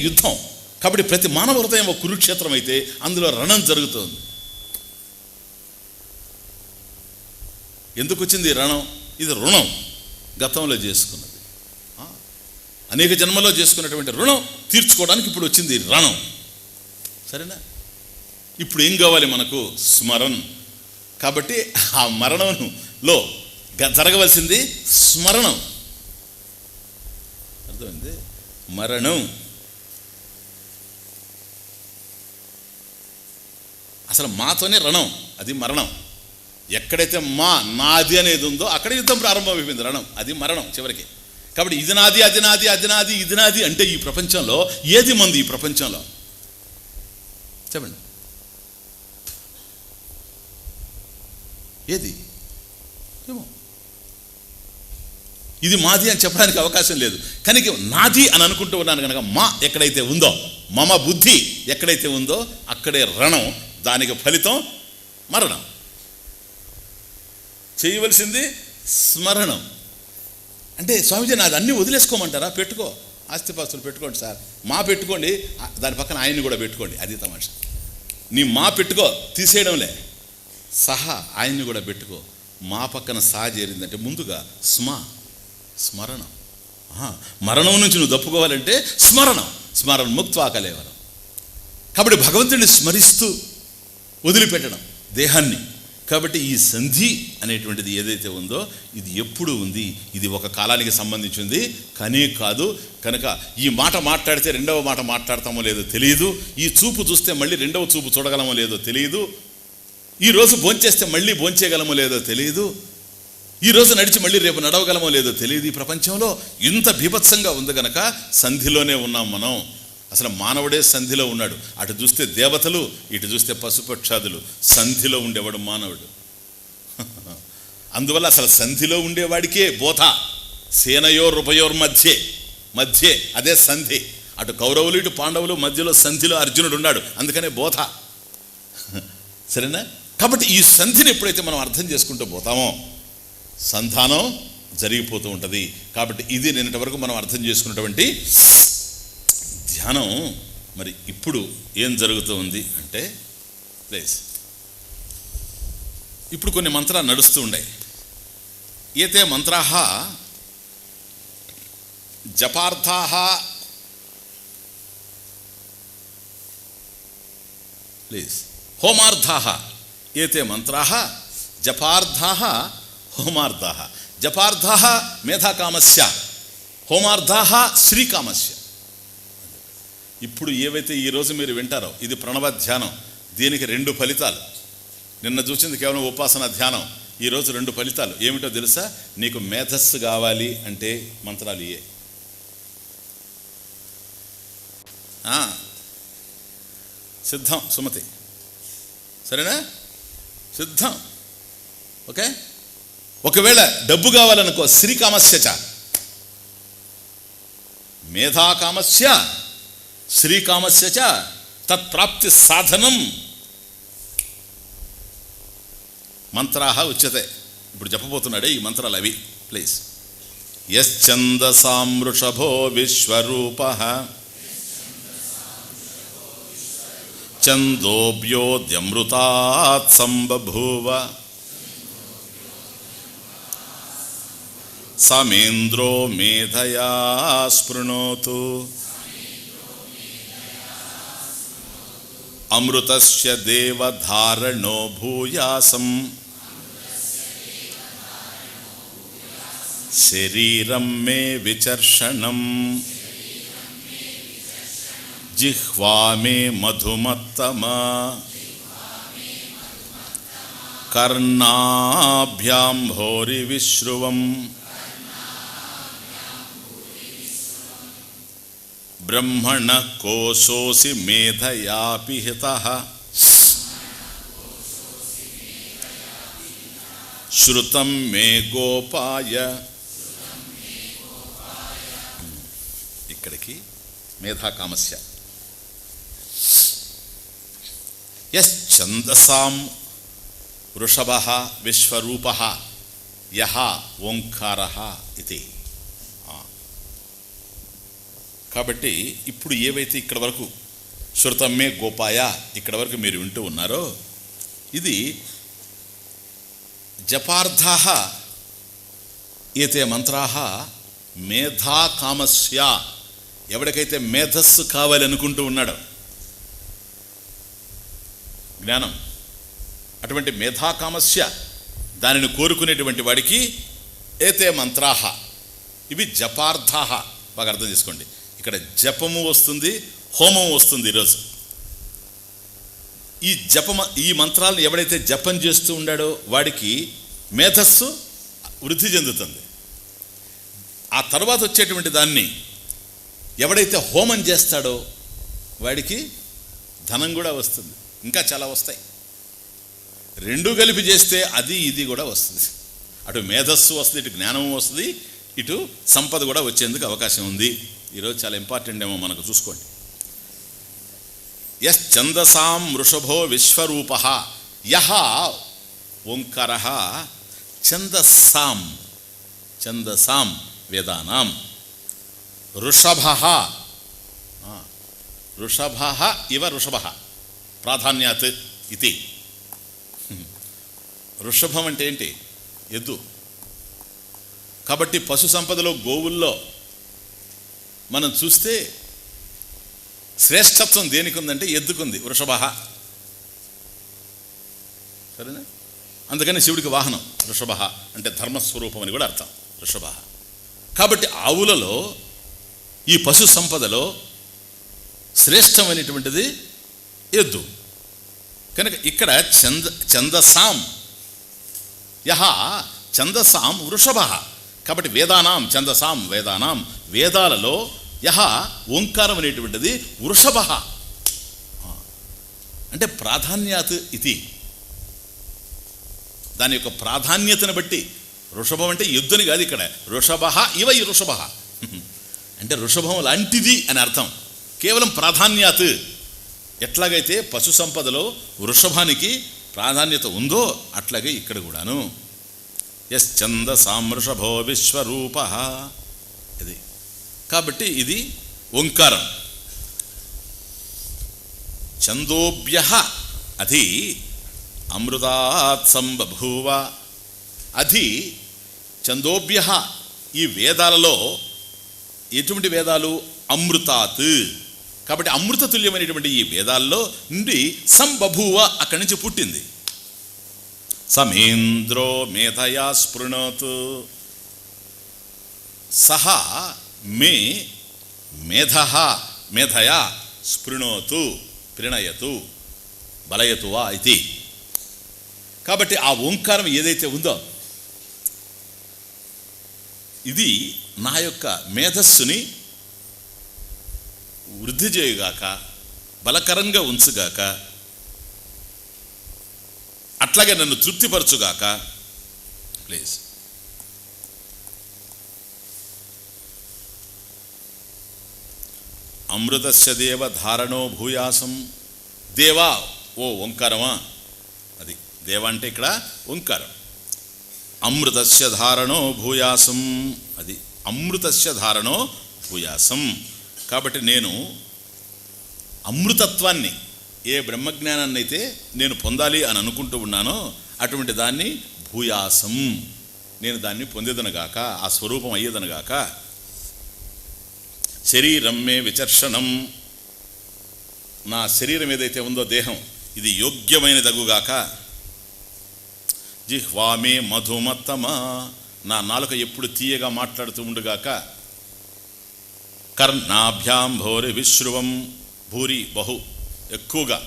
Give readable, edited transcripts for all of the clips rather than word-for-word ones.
యుద్ధం. కాబట్టి ప్రతి మానవ హృదయం ఒక కురుక్షేత్రం అయితే అందులో రణం జరుగుతుంది. ఎందుకు వచ్చింది రణం? ఇది రుణం గతంలో చేసుకున్నది, అనేక జన్మలో చేసుకున్నటువంటి రుణం తీర్చుకోవడానికి ఇప్పుడు వచ్చింది రణం. సరేనా? ఇప్పుడు ఏం కావాలి మనకు? స్మరణ. కాబట్టి ఆ మరణంలో జరగవలసింది స్మరణం. అర్థమైంది? మరణం అసలు మాతోనే రణం, అది మరణం. ఎక్కడైతే నాది అనేది ఉందో అక్కడ యుద్ధం ప్రారంభమైపోయింది, రణం, అది మరణం చివరికి. కాబట్టి ఇది నాది, అది నాది, అది నాది, ఇది నాది అంటే ఈ ప్రపంచంలో ఏది మంది? ఈ ప్రపంచంలో చెప్పండి, ఏది? ఏమో, ఇది మాది అని చెప్పడానికి అవకాశం లేదు. కనుక నాది అని అనుకుంటూ ఉన్నాను కనుక మా ఎక్కడైతే ఉందో, మమ బుద్ధి ఎక్కడైతే ఉందో అక్కడే రణం, దానికి ఫలితం మరణం. చేయవలసింది స్మరణం. అంటే స్వామీజీ నాది అన్నీ వదిలేసుకోమంటారా? పెట్టుకో, ఆస్తిపాస్తులు పెట్టుకోండి సార్, మా పెట్టుకోండి, దాని పక్కన ఆయన్ని కూడా పెట్టుకోండి, అది తమాషా. నీ మా పెట్టుకో, తీసేయడంలే, సహా ఆయన్ని కూడా పెట్టుకో. మా పక్కన సా చేరిందంటే ముందుగా స్మరణం. మరణం నుంచి నువ్వు తప్పుకోవాలంటే స్మరణం. స్మరణ ముక్త్వా కలేవరం. కాబట్టి భగవంతుడిని స్మరిస్తూ వదిలిపెట్టడం దేహాన్ని. కాబట్టి ఈ సంధి అనేటువంటిది ఏదైతే ఉందో ఇది ఎప్పుడు ఉంది, ఇది ఒక కాలానికి సంబంధించింది కానీ కాదు. కనుక ఈ మాట మాట్లాడితే రెండవ మాట మాట్లాడతామో లేదో తెలియదు, ఈ చూపు చూస్తే మళ్ళీ రెండవ చూపు చూడగలమో లేదో తెలియదు, ఈరోజు భోంచేస్తే మళ్ళీ భోంచేయగలమో లేదో తెలియదు, ఈరోజు నడిచి మళ్ళీ రేపు నడవగలమో లేదో తెలియదు. ఈ ప్రపంచంలో ఇంత బీభత్సంగా ఉంది గనక సంధిలోనే ఉన్నాం మనం. అసలు మానవుడే సంధిలో ఉన్నాడు. అటు చూస్తే దేవతలు, ఇటు చూస్తే పశుపక్షాదులు. సంధిలో ఉండేవాడు మానవుడు. అందువల్ల అసలు సంధిలో ఉండేవాడికే బోధ. సేనయోర్ ఉభయోర్ మధ్యే అదే సంధి. అటు కౌరవులు ఇటు పాండవులు మధ్యలో సంధిలో అర్జునుడు ఉన్నాడు, అందుకనే బోధ. సరేనా? కాబట్టి ఈ సంధిని ఎప్పుడైతే మనం అర్థం చేసుకుంటూ పోతామో సంధానం జరిగిపోతూ ఉంటుంది. కాబట్టి ఇది నిన్నటి వరకు మనం అర్థం చేసుకున్నటువంటి ధ్యానం. మరి ఇప్పుడు ఏం జరుగుతూ ఉంది అంటే, ప్లీజ్, ఇప్పుడు కొన్ని మంత్రాలు నడుస్తూ ఉన్నాయి. ఏతే మంత్రాః జపార్థాః, ప్లీజ్, హోమార్థాః. ఏతే మంత్రాః జపార్థాః హోమార్థాః. జపార్థాః మేధాకామస్య, హోమార్థాః శ్రీకామస్య. ఇప్పుడు ఏవైతే ఈరోజు మీరు వింటారో ఇది ప్రణవ ధ్యానం. దీనికి 2 ఫలితాలు. నిన్న చూసింది కేవలం ఉపాసన ధ్యానం, ఈరోజు 2 ఫలితాలు. ఏమిటో తెలుసా? నీకు మేధస్సు కావాలి అంటే మంత్రాలు ఇయే. సిద్ధం సుమతి, సరేనా? సిద్ధం. ఓకే. ఒకవేళ డబ్బు కావాలనుకో, శ్రీకామస్యచ, మేధాకామస్య శ్రీకామస్యచ తత్ప్రాప్తి సాధనం మంత్రాః ఉచ్యతే. ఇప్పుడు చెప్పబోతున్నాడే ఈ మంత్రాలు అవి. ప్లీజ్. యశ్చందసాం వృషభో విశ్వరూపః ఛందోభ్యోద్యమృతాత్ సంబభూవ సమేంద్రో మేధయా స్పృణోతు అమృతస్య దేవధారణో భూయాసం శరీరం మే విచర్షణం జిహ్వా మే మధుమత్తమా కర్ణాభ్యాం భోరి విశ్రువం బ్రహ్మణ కోశోసి మేధయా పిహితః శ్రుతం మే గోపాయ. ఇక్కడికి మేధాకామస్య. యశ్చందసాం వృషభః విశ్వరూపః యః ఓంకారః ఇతి. కాబట్టి ఇప్పుడు ఏవైతే ఇక్కడ వరకు శృతమ్మే గోపాయ ఇక్కడ వరకు మీరు వింటూ ఉన్నారో ఇది జపార్థాః ఏతే మంత్రాః మేధా కామస్య, ఎవరికైతే మేధస్సు కావాలనుకుంటూ ఉన్నాడో జ్ఞానం, అటువంటి మేధాకామస్య దానిని కోరుకునేటువంటి వాడికి ఏతే మంత్రాః ఇవి జపార్థాః. బాగా అర్థం చేసుకోండి, ఇక్కడ జపము వస్తుంది, హోమం వస్తుంది. ఈరోజు ఈ మంత్రాలను ఎవడైతే జపం చేస్తూ ఉన్నాడో వాడికి మేధస్సు వృద్ధి చెందుతుంది. ఆ తర్వాత వచ్చేటువంటి దాన్ని ఎవడైతే హోమం చేస్తాడో వాడికి ధనం కూడా వస్తుంది, ఇంకా చాలా వస్తాయి. రెండు కలిపి చేస్తే అది ఇది కూడా వస్తుంది. అటు మేధస్సు వస్తుంది, ఇటు జ్ఞానం వస్తుంది, ఇటు సంపద కూడా వచ్చేందుకు అవకాశం ఉంది. ఈరోజు చాలా ఇంపార్టెంట్ ఏమో మనకు చూసుకోండి. యస్ ఛందసాం వృషభో విశ్వరూపః యః ఓంకారః ఛందసాం ఛందసాం వేదానాం వృషభః వృషభః ఇవ వృషభః ప్రాధాన్యాత్ ఇది. వృషభం అంటే ఏంటి? ఎద్దు. కాబట్టి పశు సంపదలో గోవుల్లో మనం చూస్తే శ్రేష్టత్వం దేనికి ఉందంటే ఎద్దుకుంది, వృషభః. సరేనా? అందుకని శివుడికి వాహనం వృషభః అంటే ధర్మస్వరూపం అని కూడా అర్థం వృషభః. కాబట్టి ఆవులలో ఈ పశు సంపదలో శ్రేష్టమైనటువంటిది ఎద్దు. కనుక ఇక్కడ ఛందసాం యః ఛందసాం వృషభః. కాబట్టి వేదానాం ఛందసాం వేదానాం వేదాలలో యః ఓంకారం అనేటువంటిది వృషభః అంటే ప్రాధాన్యాత్ ఇది. దాని యొక్క ప్రాధాన్యతను బట్టి వృషభం అంటే ఎద్దుని కాదు, ఇక్కడ వృషభః ఇవ ఈ వృషభః అంటే వృషభం లాంటిది అని అర్థం. కేవలం ప్రాధాన్యాత్. ఎట్లాగైతే పశు సంపదలో వృషభానికి ప్రాధాన్యత ఉందో అట్లాగే ఇక్కడ కూడాను యస్ ఛందసాం వృషభో విశ్వరూపః ఇది. కాబట్టి ఇది ఓంకారం. ఛందోభ్యః అధి అమృతాత్ సంబభూవ. అధి ఛందోభ్యః ఈ వేదాలలో ఎటువంటి వేదాలు? అమృతాత్. కాబట్టి అమృత తుల్యమైనటువంటి ఈ వేదాల్లో నుండి సంబభూవ అక్కడి నుంచి పుట్టింది. సమేంద్రో మేధయా స్పృణోతు సహ మే మేధః మేధయా స్పృణోతు ప్రణయతు బలయతు వా ఇది. కాబట్టి ఆ ఓంకారం ఏదైతే ఉందో ఇది నా యొక్క మేధస్సుని వృద్ధి చేయుగాక, బలకరంగా ఉంచుగాక, అట్లాగే నన్ను తృప్తిపరచుగాక. ప్లీజ్. అమృతస్య దేవ ధారణో భూయాసం. దేవా ఓ ఓంకారమా, అది దేవ అంటే ఇక్కడ ఓంకారం. అమృతస్య ధారణో భూయాసం, అది అమృతస్య ధారణో భూయాసం. కాబట్టి నేను అమృతత్వాన్ని, ఏ బ్రహ్మజ్ఞానాన్ని అయితే నేను పొందాలి అని అనుకుంటూ ఉన్నానో అటువంటి దాన్ని భూయాసం నేను దాన్ని పొందేదనగాక, ఆ స్వరూపం అయ్యేదనగాక. శరీరం మే విచర్షణం. నా శరీరం ఏదైతే ఉందో దేహం ఇది యోగ్యమైనదగుగాక. జిహ్వామే మధుమత్తమా. నా నాలుక ఎప్పుడు తీయగా మాట్లాడుతూ ఉండుగాక. కర్ణాభ్యాం భోరి విశ్రువం. భూరి బహు ఎక్కువగా.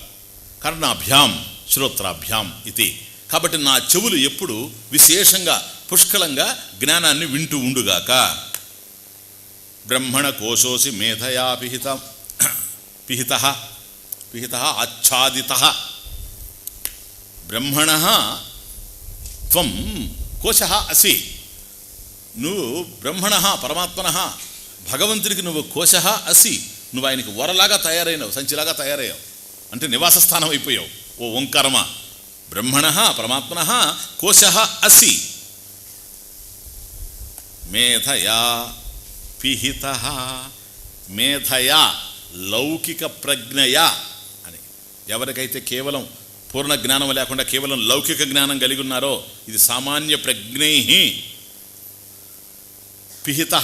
కర్ణాభ్యాం శ్రోత్రాభ్యాం ఇది. కాబట్టి నా చెవులు ఎప్పుడు విశేషంగా పుష్కలంగా జ్ఞానాన్ని వింటూ ఉండుగాక. బ్రహ్మణ కోశోసి మేధయా పిహిత ఆచ్ఛాదిత. బ్రహ్మణ త్వం కోశ అసి. నువ్వు బ్రహ్మణ పరమాత్మన భగవంతుడికి నువ్వు కోశ అసి. నువ్వు ఆయనకి వరలాగా తయారైనవు, సంచిలాగా తయారయ్యావు, అంటే నివాస స్థానం అయిపోయావు. ఓ ఓంకారమా, బ్రహ్మణ పరమాత్మన కోశ అసి. మేధయా పిహిత మేధయా లౌకిక ప్రజ్ఞయా అని. ఎవరికైతే కేవలం పూర్ణ జ్ఞానం లేకుండా కేవలం లౌకిక జ్ఞానం కలిగి ఉన్నారో, ఇది సామాన్య ప్రజ్ఞై పిహిత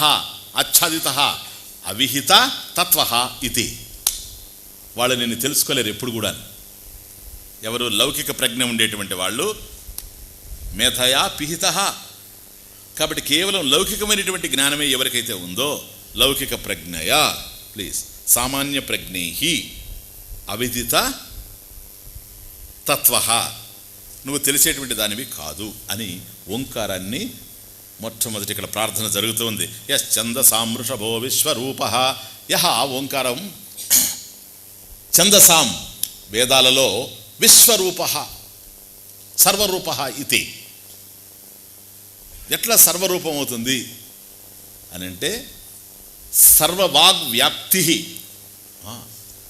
ఆచ్ఛాదిత అవిహిత తత్వ ఇది. వాళ్ళు నిన్ను తెలుసుకోలేరు ఎప్పుడు కూడా. ఎవరు? లౌకిక ప్రజ్ఞ ఉండేటువంటి వాళ్ళు. మేధయా పిహిత, కాబట్టి కేవలం లౌకికమైనటువంటి జ్ఞానమే ఎవరికైతే ఉందో, లౌకిక ప్రజ్ఞయా ప్లీజ్ సామాన్య ప్రజ్ఞై అవిదిత తత్వ, నువ్వు తెలిసేటువంటి దానివి కాదు అని ఓంకారాన్ని మొట్టమొదటి ఇక్కడ ప్రార్థన జరుగుతుంది. యశ్చందసాం వృషభో విశ్వరూప. యహ ఓంకారం ఛందసాం వేదాలలో విశ్వరూప సర్వరూప ఇది. ఎట్లా సర్వరూపం అవుతుంది అని అంటే, సర్వవాగ్ వ్యాప్తి,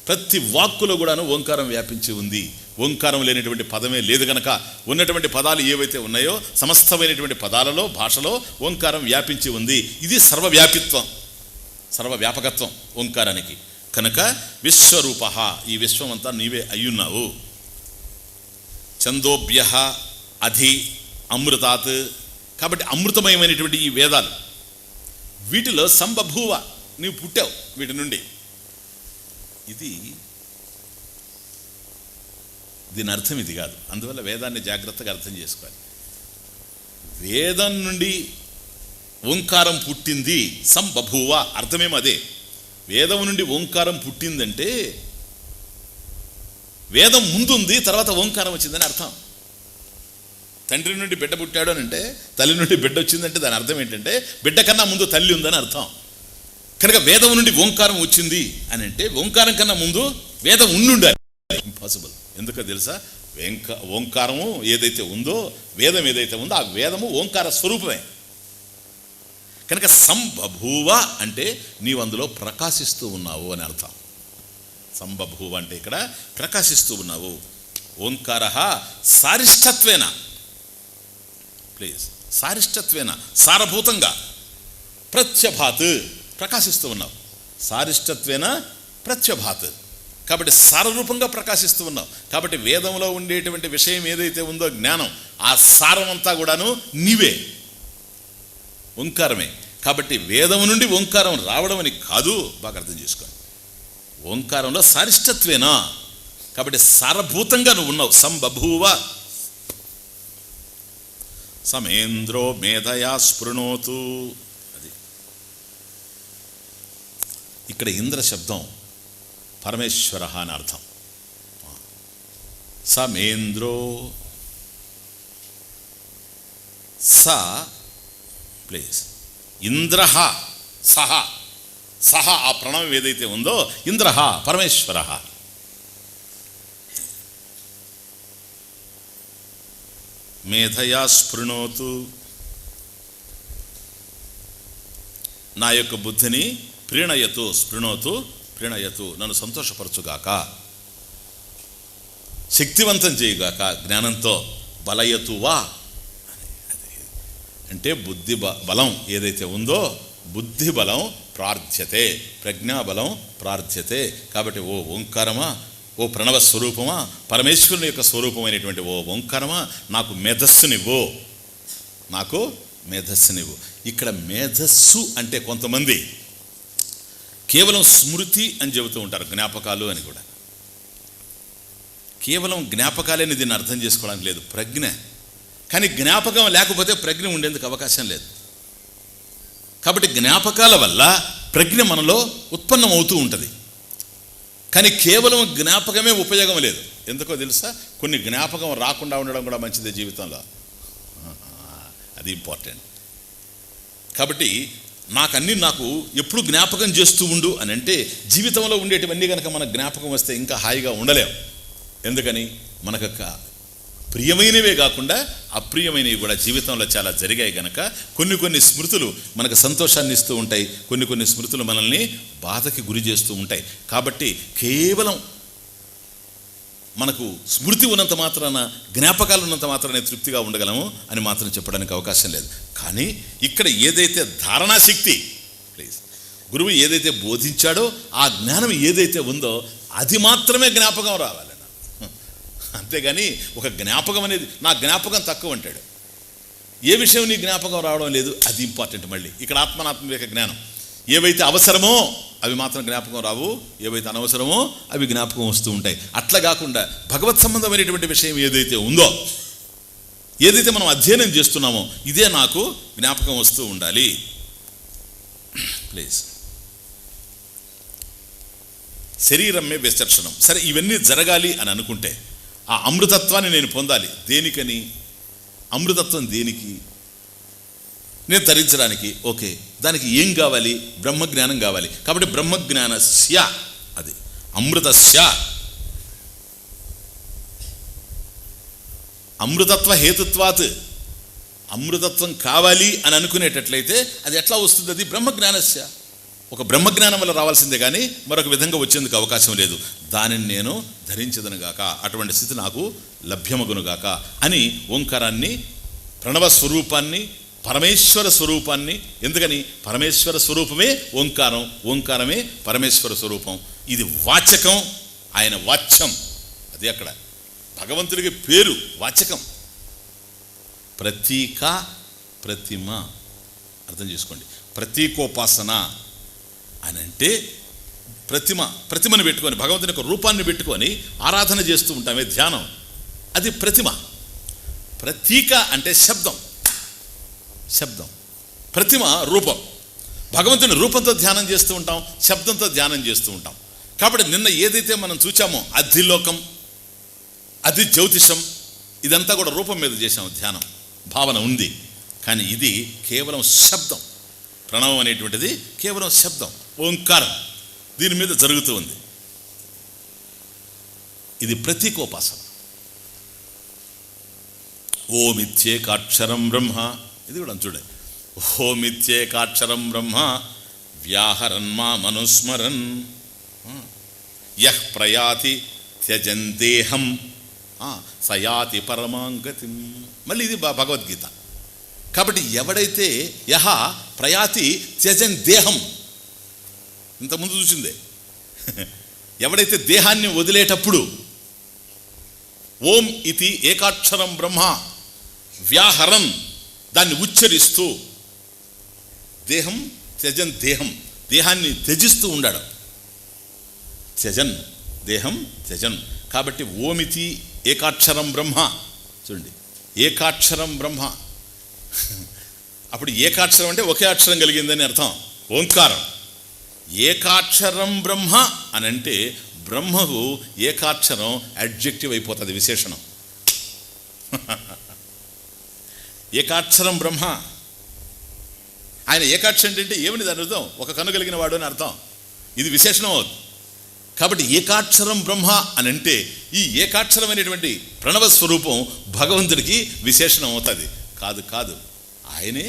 ప్రతి వాక్కులో కూడాను ఓంకారం వ్యాపించి ఉంది. ఓంకారం లేనటువంటి పదమే లేదు కనుక ఉన్నటువంటి పదాలు ఏవైతే ఉన్నాయో సమస్తమైనటువంటి పదాలలో భాషలో ఓంకారం వ్యాపించి ఉంది. ఇది సర్వవ్యాపిత్వం, సర్వవ్యాపకత్వం ఓంకారానికి. కనుక విశ్వరూప, ఈ విశ్వమంతా నీవే అయ్యున్నావు. ఛందోభ్య అధి అమృతాత్, కాబట్టి అమృతమయమైనటువంటి ఈ వేదాలు, వీటిలో సంబభూవ, నీవు పుట్టావు వీటి నుండి. దీని అర్థం ఇది కాదు. అందువల్ల వేదాన్ని జాగ్రత్తగా అర్థం చేసుకోవాలి. వేదం నుండి ఓంకారం పుట్టింది, సంబభూవ, అర్థమేమో అదే. వేదం నుండి ఓంకారం పుట్టిందంటే వేదం ముందుంది, తర్వాత ఓంకారం వచ్చిందని అర్థం. తండ్రి నుండి బిడ్డ పుట్టాడు అని అంటే, తల్లి నుండి బిడ్డ వచ్చిందంటే దాని అర్థం ఏంటంటే బిడ్డ కన్నా ముందు తల్లి ఉందని అర్థం. కనుక వేదం నుండి ఓంకారం వచ్చింది అని అంటే ఓంకారం కన్నా ముందు వేదం ఉండుండాలి. ఇంపాసిబుల్. ఎందుకో తెలుసా? ఓంకారము ఏదైతే ఉందో, వేదం ఏదైతే ఉందో, ఆ వేదము ఓంకార స్వరూపమే. కనుక సంబభూవ అంటే నీవు అందులో ప్రకాశిస్తూ ఉన్నావు అని అర్థం. సంబభూవ అంటే ఇక్కడ ప్రకాశిస్తూ ఉన్నావు. ఓంకార సారిష్టత్వేన, ప్లీజ్ సారిష్టత్వేన, సారభూతంగా, ప్రత్యభాత్, ప్రకాశిస్తూ ఉన్నావు. సారిష్టత్వేన ప్రత్యభాత్, కాబట్టి సారరూపంగా ప్రకాశిస్తూ ఉన్నావు. కాబట్టి వేదంలో ఉండేటువంటి విషయం ఏదైతే ఉందో జ్ఞానం, ఆ సారమంతా కూడాను నీవే, ఓంకారమే. కాబట్టి వేదం నుండి ఓంకారం రావడం అని కాదు, బాగా అర్థం చేసుకోండి. ఓంకారంలో సారిష్టత్వేనా, కాబట్టి సారభూతంగా నువ్వు ఉన్నావు. సంబభూవ సమేంద్రో మేధయా స్పృణోతు. అది ఇక్కడ ఇంద్ర శబ్దం పరమేశ్వర అని అర్థం. సమేంద్రో స ప్లీజ్ ఇంద్ర సహ, సహ ఆ ప్రణవం ఏదైతే ఉందో, ఇంద్ర పరమేశ్వర. మేధయా స్పృణోతు, నా యొక్క బుద్ధిని ప్రీణయతు, స్పృణోతు ప్రీణయతు, నన్ను సంతోషపరచుగాక, శక్తివంతం చేయుగాక జ్ఞానంతో. బలయతువా అంటే బుద్ధి బలం ఏదైతే ఉందో, బుద్ధి బలం ప్రార్థ్యతే, ప్రజ్ఞాబలం ప్రార్థ్యతే. కాబట్టి ఓ ఓంకారమా, ఓ ప్రణవ స్వరూపమా, పరమేశ్వరుని యొక్క స్వరూపమైనటువంటి ఓ ఓంకారమా, నాకు మేధస్సునివ్వు, నాకు మేధస్సునివ్వు. ఇక్కడ మేధస్సు అంటే కొంతమంది కేవలం స్మృతి అని చెబుతూ ఉంటారు, జ్ఞాపకాలు అని కూడా. కేవలం జ్ఞాపకాలేని దీన్ని అర్థం చేసుకోవడానికి లేదు, ప్రజ్ఞ. కానీ జ్ఞాపకం లేకపోతే ప్రజ్ఞ ఉండేందుకు అవకాశం లేదు. కాబట్టి జ్ఞాపకాల వల్ల ప్రజ్ఞ మనలో ఉత్పన్నం అవుతూ ఉంటుంది. కానీ కేవలం జ్ఞాపకమే ఉపయోగం లేదు. ఎందుకో తెలుసా? కొన్ని జ్ఞాపకం రాకుండా ఉండడం కూడా మంచిదే జీవితంలో, అది ఇంపార్టెంట్. కాబట్టి నాకు ఎప్పుడు జ్ఞాపకం చేస్తూ ఉండు అని అంటే, జీవితంలో ఉండేటివన్నీ కనుక మన జ్ఞాపకం వస్తే ఇంకా హాయిగా ఉండలేం. ఎందుకని? మనకు ప్రియమైనవే కాకుండా అప్రియమైనవి కూడా జీవితంలో చాలా జరిగాయి కనుక కొన్ని స్మృతులు మనకు సంతోషాన్ని ఇస్తూ ఉంటాయి, కొన్ని స్మృతులు మనల్ని బాధకి గురి చేస్తూ ఉంటాయి. కాబట్టి కేవలం మనకు స్మృతి ఉన్నంత మాత్రాన, జ్ఞాపకాలు ఉన్నంత మాత్రానే తృప్తిగా ఉండగలము అని మాత్రం చెప్పడానికి అవకాశం లేదు. కానీ ఇక్కడ ఏదైతే ధారణాశక్తి, ప్లీజ్ గురువు ఏదైతే బోధించాడో ఆ జ్ఞానం ఏదైతే ఉందో అది మాత్రమే జ్ఞాపకం రావాలి. అంతేగాని ఒక జ్ఞాపకం అనేది నా జ్ఞాపకం తక్కువ అంటాడు. ఏ విషయం నీ జ్ఞాపకం రావడం లేదు, అది ఇంపార్టెంట్. మళ్ళీ ఇక్కడ ఆత్మనాత్మవివేక జ్ఞానం ఏవైతే అవసరమో అవి మాత్రం జ్ఞాపకం రావు, ఏవైతే అనవసరమో అవి జ్ఞాపకం వస్తూ ఉంటాయి. అట్లా కాకుండా భగవత్ సంబంధమైనటువంటి విషయం ఏదైతే ఉందో, ఏదైతే మనం అధ్యయనం చేస్తున్నామో ఇదే నాకు జ్ఞాపకం వస్తూ ఉండాలి. ప్లీజ్. శరీరమే విచర్షణం. సరే, ఇవన్నీ జరగాలి అని అనుకుంటే ఆ అమృతత్వాన్ని నేను పొందాలి. దేనికని? అమృతత్వం దేనికి? నేను ధరించడానికి. ఓకే, దానికి ఏం కావాలి? బ్రహ్మజ్ఞానం కావాలి. కాబట్టి బ్రహ్మజ్ఞానస్య, అది అమృతస్య, అమృతత్వ హేతుత్వాత్, అమృతత్వం కావాలి అని అనుకునేటట్లయితే అది ఎట్లా వస్తుంది? అది బ్రహ్మజ్ఞానస్య. ఒక బ్రహ్మజ్ఞానం వల్ల రావాల్సిందే కానీ మరొక విధంగా వచ్చేందుకు అవకాశం లేదు. దానిని నేను ధరించదనుగాక, అటువంటి స్థితి నాకు లభ్యమగునుగాక అని ఓంకారాన్ని, ప్రణవ స్వరూపాన్ని, పరమేశ్వర స్వరూపాన్ని, ఎందుకని పరమేశ్వర స్వరూపమే ఓంకారం, ఓంకారమే పరమేశ్వర స్వరూపం. ఇది వాచకం, ఆయన వాచ్యం. అది అక్కడ భగవంతుడికి పేరు వాచకం. ప్రతీక, ప్రతిమ, అర్థం చేసుకోండి. ప్రతీకోపాసన అని అంటే ప్రతిమను పెట్టుకొని, భగవంతుని యొక్క రూపాన్ని పెట్టుకొని ఆరాధన చేస్తూ ఉంటామే, ధ్యానం, అది ప్రతిమ. ప్రతీక అంటే శబ్దం, శబ్దం. ప్రతిమ రూపం. భగవంతుని రూపంతో ధ్యానం చేస్తూ ఉంటాం, శబ్దంతో ధ్యానం చేస్తూ ఉంటాం. కాబట్టి నిన్న ఏదైతే మనం చూచామో అధిలోకం, అది జ్యోతిషం, ఇదంతా కూడా రూపం మీద చేసాము ధ్యానం, భావన ఉంది. కానీ ఇది కేవలం శబ్దం. ప్రణవం అనేటువంటిది కేవలం శబ్దం, ఓంకారం, దీని మీద జరుగుతూ ఉంది. ఇది ప్రతీకోపాసన. ఓమిత్యేకాక్షరం బ్రహ్మ, ఇది కూడా చూడండి. ఓమిత్యేకాక్షరం బ్రహ్మ వ్యాహరన్ మా మనుస్మరన్ యః ప్రయాతి త్యజందేహం సయాతి పరమాంగతిం. మళ్ళీ ఇది భగవద్గీత. కాబట్టి ఎవడైతే యహ ప్రయాతి త్యజన్ దేహం, ఇంతకుముందు చూసిందే, ఎవడైతే దేహాన్ని వదిలేటప్పుడు ఓం ఇది ఏకాక్షరం బ్రహ్మ వ్యాహరం, దాన్ని ఉచ్చరిస్తూ దేహం త్యజన్ దేహం, దేహాన్ని త్యజిస్తూ ఉండాడు. త్యజన్ దేహం త్యజన్. కాబట్టి ఓమితి ఏకాక్షరం బ్రహ్మ, చూడండి, ఏకాక్షరం బ్రహ్మ. అప్పుడు ఏకాక్షరం అంటే ఒకే అక్షరం కలిగిందని అర్థం, ఓంకారం. ఏకాక్షరం బ్రహ్మ అని అంటే బ్రహ్మకు ఏకాక్షరం అడ్జెక్టివ్ అయిపోతుంది, విశేషణం. ఏకాక్షరం బ్రహ్మ, ఆయన ఏకాక్షరం అంటే ఏమని దాని అర్థం? ఒక కన్ను కలిగిన వాడు అని అర్థం. ఇది విశేషణం అవుతుంది. కాబట్టి ఏకాక్షరం బ్రహ్మ అని అంటే ఈ ఏకాక్షరమైనటువంటి ప్రణవ స్వరూపం భగవంతుడికి విశేషణం అవుతుంది. కాదు కాదు, ఆయనే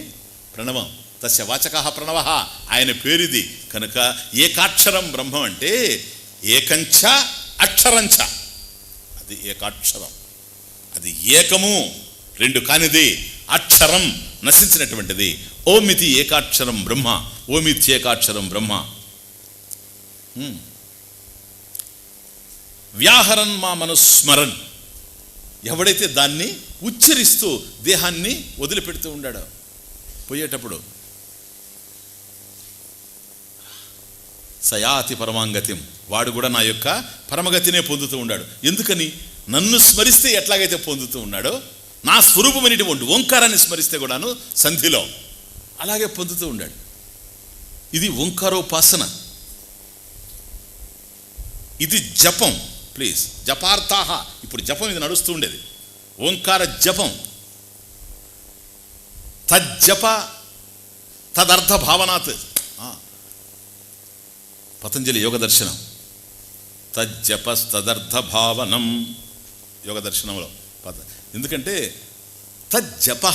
ప్రణవం. తస్య వాచకః ప్రణవః, ఆయన పేరిది. కనుక ఏకాక్షరం బ్రహ్మ అంటే ఏకంచ అక్షరంచ, అది ఏకాక్షరం. అది ఏకము, రెండు కానిది, అక్షరం నశించినటువంటిది. ఓమితి ఏకాక్షరం బ్రహ్మ, ఓమిత్యేకాక్షరం బ్రహ్మ. వ్యాహరన్ మా మనుస్మరన్, ఎవడైతే దాన్ని ఉచ్చరిస్తూ దేహాన్ని వదిలిపెడుతూ ఉండాడో పోయేటప్పుడు, సయాతి పరమాంగతిం, వాడు కూడా నా యొక్క పరమగతినే పొందుతూ ఉన్నాడు. ఎందుకని? నన్ను స్మరిస్తే ఎట్లాగైతే పొందుతూ ఉన్నాడో, నా స్వరూపమైనటువంటి ఓంకారాన్ని స్మరిస్తే కూడాను సంధిలో అలాగే పొందుతూ ఉన్నాడు. ఇది ఓంకారోపాసన, ఇది జపం. ప్లీజ్, జపార్థాహ. ఇప్పుడు జపం ఇది నడుస్తూ ఉండేది, ఓంకార జపం. తజ్జప తదర్థ భావనాత్, పతంజలి యోగ దర్శనం. తజ్జపస్తదర్థ భావనం, యోగ దర్శనంలో. ఎందుకంటే తజ్జప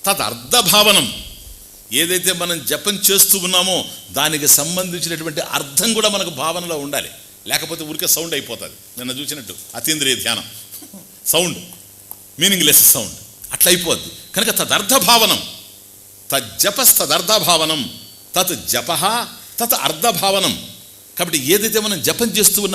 తదర్థభావనం, ఏదైతే మనం జపం చేస్తూ ఉన్నామో దానికి సంబంధించినటువంటి అర్థం కూడా మనకు భావనలో ఉండాలి. లేకపోతే ఊరికే సౌండ్ అయిపోతుంది. నిన్న చూసినట్టు అతీంద్రియ ధ్యానం, సౌండ్, మీనింగ్లెస్ సౌండ్, అట్లా అయిపోద్ది. కనుక తదర్థభావనం, తజ్జపస్తదర్థభావనం, తత్ జప తర్వాత అర్ధభావనం. కాబట్టి ఏదైతే మనం జపం చేస్తూ ఉన్నామో